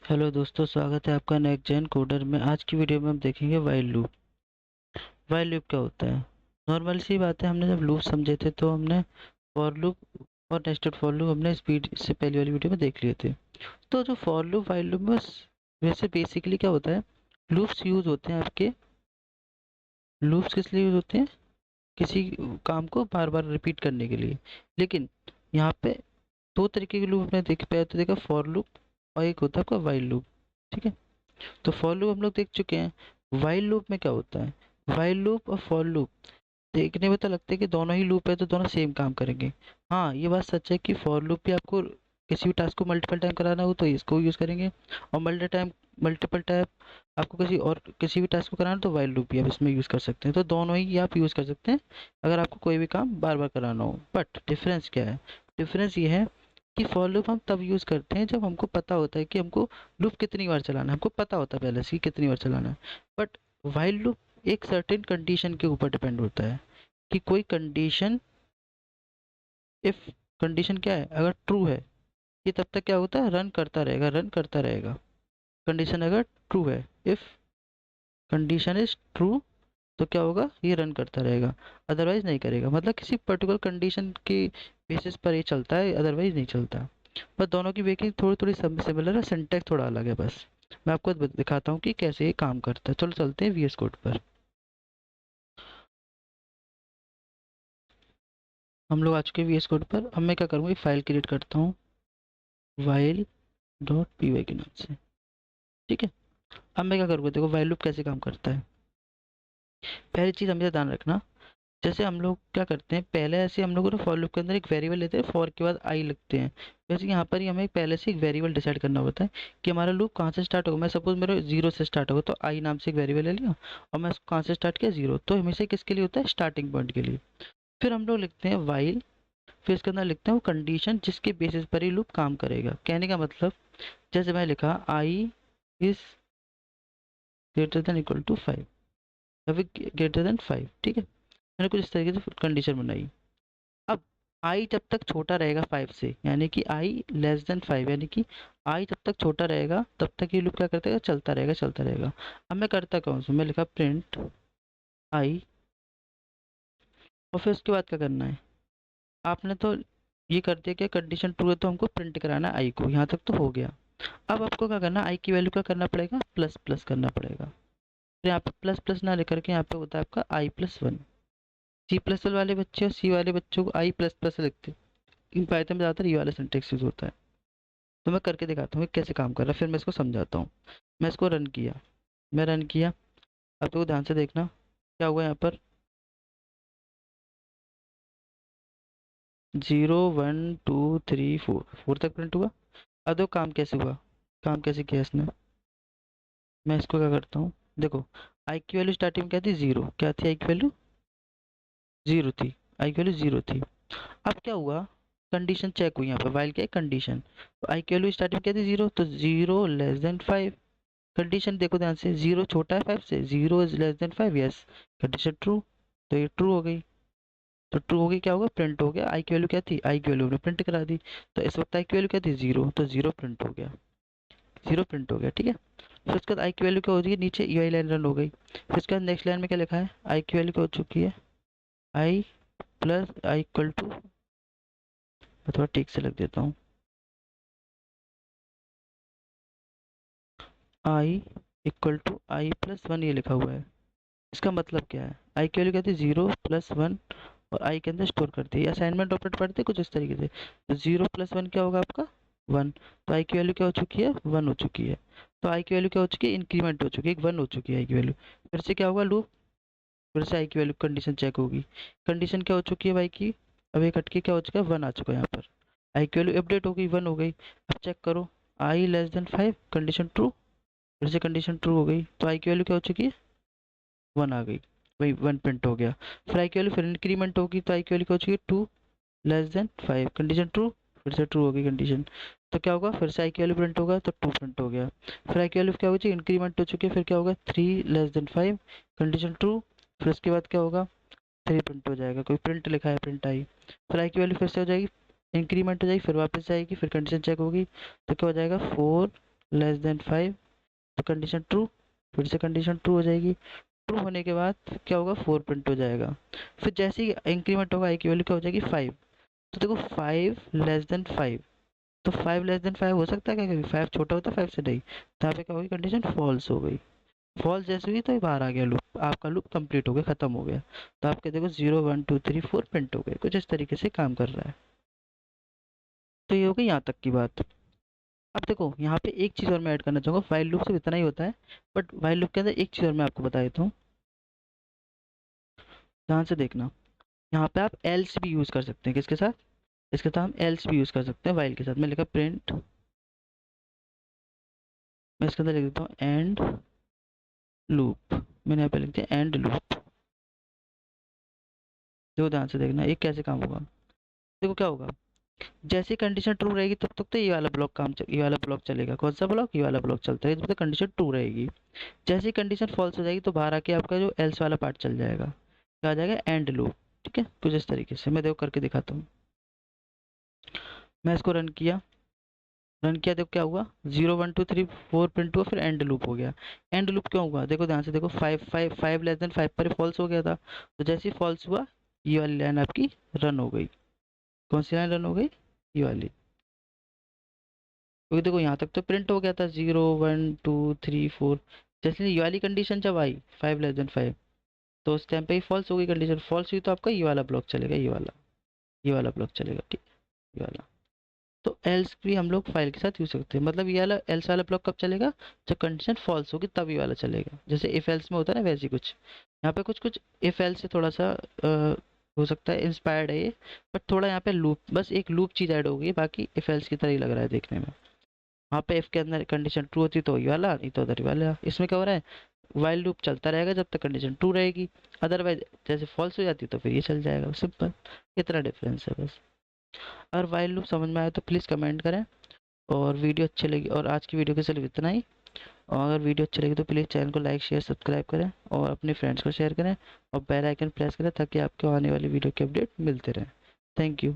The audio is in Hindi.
हेलो दोस्तों, स्वागत है आपका नेक्स्ट जेन कोडर में। आज की वीडियो में हम देखेंगे वाइल लूप। वाइल लूप क्या होता है? नॉर्मल सी बात है, हमने जब लूप समझे थे तो हमने फॉर लूप और नेस्टेड फॉर लूप हमने स्पीड से पहली वाली वीडियो में देख लिए थे। तो जो फॉर लूप वाइल लूप में वैसे बेसिकली क्या होता है, लूप्स यूज होते हैं आपके। लूप्स किस लिए यूज होते हैं? किसी काम को बार बार रिपीट करने के लिए। लेकिन यहाँ पे दो तरीके के लूप हमने देख पाया, तो देखा फॉर लूप और एक होता है आपका वाइल लूप। ठीक है, तो फॉर लूप हम लोग देख चुके हैं। वाइल लूप में क्या होता है? वाइल लूप और फॉर लूप देखने में तो लगता है कि दोनों ही लूप है तो दोनों सेम काम करेंगे। हाँ, ये बात सच है कि फॉर लूप भी आपको किसी भी टास्क को मल्टीपल टाइम कराना हो तो इसको यूज़ करेंगे, और मल्टीपल टाइम आपको किसी भी टास्क को कराना हो तो वाइल लूप भी आप इसमें यूज़ कर सकते हैं। तो दोनों ही आप यूज़ कर सकते हैं अगर आपको कोई भी काम बार बार कराना हो। बट डिफरेंस क्या है? डिफरेंस ये है कि फॉर लूप हम तब यूज़ करते हैं जब हमको पता होता है कि हमको लूप कितनी बार चलाना है। हमको पता होता है पहले से कि कितनी बार चलाना है। बट वाइल लूप एक सर्टेन कंडीशन के ऊपर डिपेंड होता है कि कोई कंडीशन, इफ कंडीशन क्या है, अगर ट्रू है, ये तब तक क्या होता है, रन करता रहेगा, रन करता रहेगा। कंडीशन अगर ट्रू है, इफ कंडीशन इज ट्रू, तो क्या होगा, ये रन करता रहेगा, अदरवाइज नहीं करेगा। मतलब किसी पर्टिकुलर कंडीशन के बेसिस पर ये चलता है, अदरवाइज नहीं चलता। बस दोनों की वर्किंग थोड़ी थोड़ी सिमिलर है, सिंटैक्स थोड़ा अलग है बस। मैं आपको दिखाता हूँ कि कैसे ये काम करता है। चलो चलते हैं वीएस कोड पर। हम लोग आ चुके हैं वीएस कोड पर। अब मैं क्या करूँगा, एक फाइल क्रिएट करता हूँ वाइल डॉट पी वाई के नाम से। ठीक है, अब मैं क्या करूँगा, देखो वाइल लूप कैसे काम करता है। पहली चीज़ हमेशा ध्यान रखना, जैसे हम लोग क्या करते हैं, पहले ऐसे हम लोग फॉर लूप के अंदर एक वेरिएबल लेते हैं, फॉर के बाद आई लिखते हैं। वैसे यहाँ पर ही हमें पहले से एक वेरिएबल डिसाइड करना होता है कि हमारा लूप कहाँ से स्टार्ट होगा। मैं सपोज मेरा जीरो से स्टार्ट होगा तो आई नाम से एक वेरिएबल ले लिया, और मैं उसको कहाँ से स्टार्ट किया, जीरो। तो हमेशा किसके लिए होता है, स्टार्टिंग पॉइंट के लिए। फिर हम लोग लिखते हैं वाइल, फिर इसके अंदर लिखते हैं वो कंडीशन जिसके बेसिस पर ही लूप काम करेगा। कहने का मतलब, जैसे मैं लिखा i is greater than equal to five, या फिर ग्रेटर देन फाइव। ठीक है, मैंने कुछ इस तरीके से कंडीशन बनाई। अब आई जब तक छोटा रहेगा फाइव से, यानी कि आई लेस देन फाइव, यानी कि आई जब तक छोटा रहेगा तब तक ये लूप क्या करता है, चलता रहेगा चलता रहेगा। अब मैं करता कौन सा, मैं लिखा प्रिंट आई, और फिर उसके बाद क्या करना है, आपने तो ये कर दिया कि कंडीशन ट्रू है तो हमको प्रिंट कराना है आई को। यहाँ तक तो हो गया। अब आपको क्या करना है, आई की वैल्यू क्या करना पड़ेगा, प्लस प्लस करना पड़ेगा। तो यहाँ पे प्लस प्लस ना लेकर के यहाँ पे होता है आपका आई प्लस वन। सी प्लस वाले बच्चे और सी वाले बच्चों को आई प्लस प्लस लिखते हैं, इन पाइथन में ज़्यादातर ये वाला सिंटेक्स यूज होता है। तो मैं करके दिखाता हूँ कैसे काम कर रहा है, फिर मैं इसको समझाता हूँ। मैं इसको रन किया, मैं रन किया। अब तो ध्यान से देखना क्या हुआ यहाँ पर, 0 1 2 3 4, 4 तक प्रिंट हुआ। अब देखो काम कैसे हुआ, काम कैसे किया इसने। मैं इसको क्या करता हूँ, देखो आई की वैल्यू स्टार्टिंग में क्या थी, जीरो। क्या थी आई की वैल्यू, जीरो थी। आई की वैल्यू जीरो थी। अब क्या हुआ, कंडीशन चेक हुई यहाँ पर, वाइल क्या है, कंडीशन। तो आई की वैल्यू स्टार्टिंग में क्या थी, जीरो, तो zero less than five. Condition देखो ध्यान से, जीरो छोटा है फाइव से, zero is less than five, yes. Condition true, तो ये ट्रू हो गई। तो ट्रू हो गई, क्या होगा, प्रिंट हो गया। आई की वैल्यू क्या थी, आई की वैल्यू हमने प्रिंट करा दी। तो इस वक्त आई की वैल्यू क्या थी, जीरो, तो जीरो प्रिंट हो गया, जीरो प्रिंट हो गया। ठीक है, फिर उसके बाद आई की वैल्यू क्या हो रही है, नीचे ई आई लाइन रन हो गई। फिर उसके बाद नेक्स्ट लाइन में क्या लिखा है, आई की वैल्यू क्या हो चुकी है, i plus i equal to, मैं थोड़ा ठीक से लिख देता हूँ, i equal to i plus one, ये लिखा हुआ है। इसका मतलब क्या है, आई की वैल्यू क्या थी, जीरो प्लस वन, और आई के अंदर स्टोर करते हैं। असाइनमेंट ऑपरेटर पढ़ते हैं कुछ इस तरीके से। तो जीरो प्लस वन क्या होगा आपका, वन। तो आई की वैल्यू क्या हो चुकी है, वन हो चुकी है। तो आई की वैल्यू क्या हो चुकी है, इंक्रीमेंट हो चुकी है, वन हो चुकी है आई की वैल्यू। फिर से क्या होगा लूप, फिर से आई की वैल्यू कंडीशन चेक होगी। कंडीशन क्या हो चुकी है भाई की, अब एक हटके क्या हो चुका है, वन आ चुका है यहाँ पर। आई की वैल्यू अपडेट हो गई, वन हो गई। अब चेक करो, i less than five, condition true, फिर से कंडीशन ट्रू हो गई। तो आई की वैल्यू क्या हो चुकी है, वन आ गई, वही वन प्रिंट हो गया। फिर आई की वैल्यू फिर इंक्रीमेंट होगी, तो आई की वैल्यू क्या हो चुकी है, two less than five, condition true, फिर से ट्रू हो गई कंडीशन। तो क्या होगा, फिर से आई की वैल्यू प्रिंट होगा, तो टू प्रिंट हो गया। फिर आई की वैल्यू क्या होगी, इंक्रीमेंट हो चुकी है, फिर क्या होगा, three less than five, condition true. फिर उसके बाद क्या होगा, थ्री प्रिंट हो जाएगा, कोई प्रिंट लिखा है, प्रिंट आई। फिर आई की वैल्यू फिर से हो जाएगी, इंक्रीमेंट हो जाएगी, फिर वापस जाएगी, फिर कंडीशन चेक होगी, तो क्या हो जाएगा, फोर लेस देन 5 तो कंडीशन ट्रू, फिर से कंडीशन ट्रू हो जाएगी। ट्रू होने के बाद क्या होगा, 4 प्रिंट हो जाएगा। फिर जैसे ही इंक्रीमेंट होगा आई की वैल्यू क्या हो जाएगी 5। तो देखो 5 लेस देन 5, तो 5 लेस देन 5 हो सकता है क्या, कभी 5 छोटा होता है 5 से नहीं, तो यहाँ पे क्या होगी कंडीशन फॉल्स हो गई। फॉल्स जैसे हुई तो ये बाहर आ गया लूप, आपका लूप कंप्लीट हो गया, खत्म हो गया। तो आपके देखो 0 1 2 3 4 प्रिंट हो गए, कुछ इस तरीके से काम कर रहा है। तो ये हो गई यहाँ तक की बात। अब देखो यहाँ पे एक चीज़ और मैं ऐड करना चाहूँगा, वाइल लूप सिर्फ इतना ही होता है, बट वाइल लूप के अंदर एक चीज़ और मैं आपको बता देता हूँ, ध्यान से देखना। यहाँ पे आप एल्स भी यूज़ कर सकते हैं, किसके साथ, इसके साथ हम एल्स भी यूज़ कर सकते हैं वाइल के साथ। मैं लिखा प्रिंट, मैं इसके अंदर लिख देता हूँ एंड लूप, मैंने यहाँ पे लिख दिया एंड लूप। देखो ध्यान से देखना ये कैसे काम होगा। देखो क्या होगा, जैसे कंडीशन ट्रू रहेगी तब तक तो ये वाला ब्लॉक ये वाला ब्लॉक चलेगा। कौन सा ब्लॉक, ये वाला ब्लॉक चलता है, तो कंडीशन ट्रू रहेगी। जैसे ही कंडीशन फॉल्स हो जाएगी तो बाहर आके आपका जो एल्स वाला पार्ट चल जाएगा, क्या आ जाएगा एंड लूप। ठीक है, कुछ इस तरीके से मैं देखो करके दिखाता हूँ। मैं इसको रन किया, देखो क्या हुआ, 0 1 2 3 4 प्रिंट हुआ, फिर एंड लूप हो गया। एंड लूप क्यों हुआ, देखो ध्यान से देखो, 5 लेस देन 5 पर फॉल्स हो गया था, तो जैसे ही फॉल्स हुआ ये वाली लाइन आपकी रन हो गई। कौन सी लाइन रन हो गई, ये वाली, क्योंकि देखो यहाँ तक तो प्रिंट हो गया था 0 1 2 3 4। जैसे ये वाली कंडीशन जब आई 5 लेस देन 5, तो उस टाइम पे ही फॉल्स हो गई, कंडीशन फॉल्स हुई तो आपका ये वाला ब्लॉक चलेगा, ये वाला ब्लॉक चलेगा। ठीक, ये वाला। तो एल्स भी हम लोग फाइल के साथ यूज सकते हैं, मतलब ये वाला एल्स वाला ब्लॉक कब चलेगा, जब कंडीशन फॉल्स होगी तब ये वाला चलेगा। जैसे इफ एल्स में होता है ना, वैसे ही कुछ यहाँ पे कुछ कुछ इफ एल्स से थोड़ा सा हो सकता है इंस्पायर्ड है ये, बट थोड़ा यहाँ पे लूप, बस एक लूप चीज़ ऐड हो गई, बाकी इफ एल्स की तरह ही लग रहा है देखने में। वहाँ पे इफ के अंदर कंडीशन ट्रू होती तो ये वाला, नहीं तो उधर ये वाला। इसमें क्या हो रहा है, वाइल लूप चलता रहेगा जब तक कंडीशन ट्रू रहेगी, अदरवाइज जैसे फॉल्स हो जाती तो फिर ये चल जाएगा, सिंपल। इतना डिफरेंस है बस। अगर वाइल लूप समझ में आए तो प्लीज़ कमेंट करें, और वीडियो अच्छी लगी, और आज की वीडियो के सिर्फ इतना ही। और अगर वीडियो अच्छी लगी तो प्लीज़ चैनल को लाइक शेयर सब्सक्राइब करें, और अपने फ्रेंड्स को शेयर करें, और बेल आइकन प्रेस करें ताकि आपको आने वाली वीडियो के अपडेट मिलते रहें। Thank you.